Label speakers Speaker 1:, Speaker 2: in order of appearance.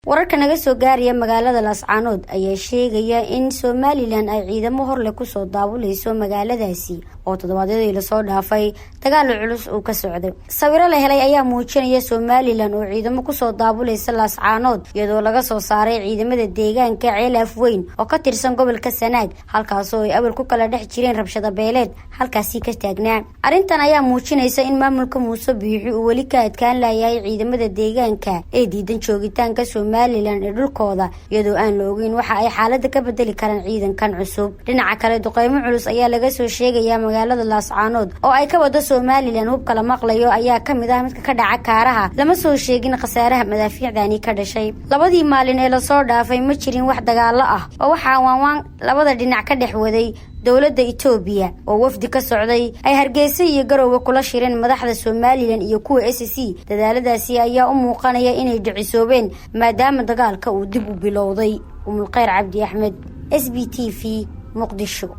Speaker 1: wararka naga soo gaaraya magaalada Laascaanood ayaa sheegaya in Somaliland ay ciidamo hor leh ku soo daabuleyso magaaladaasi oo todobaadyadii la soo dhaafay dagaal culus oo ka socday. Sawiro la helay ayaa muujinaya Somaliland oo ciidamo ku soo daabuleysa Laascaanood iyadoo laga soo saaray ciidamada deegaanka Ceelaf Weyn oo ka tirsan gobolka Sanaag halkaas oo ay awal ku kala dhex jireen rabshado beeleed halkaasi ka taagnaa. Arrintan ayaa muujinaysa in maamulka Muuse Biixi uu wali ka adkaan laayay ciidamada deegaanka ee diidan joogitaanka Somaliland ee dhulkooda iyadoo aan la ogeyn waxa ay xaaladda ka bedeli karaan ciidankan cusub. Dhinaca kale duqeymo culus ayaa laga soo sheegaya magaalada Laascaanood oo ay ka wada Somaliland hub kala maqlayo ayaa kamid ah midka ka dhaca Kaaraha lama soo sheegin khasaaraha madaafiicdaani ka dhashay. Labadii maalin ee la soo dhaafay ma jirin wax dagaal ah oo waxa waan labada dhinac ka dhex waday dawladda Itoobiya oo wafdi ka socday ay Hargeysa iyo Garowe kula shireen madaxda Somaliland iyo kuwa SSC. Dadaaladaasi ayaa u muuqanaya inay dhicisoobeen maadaama dagaalka uu dib u bilowday. Umul Khayr Cabdi Axmed SBTV Muqdisho.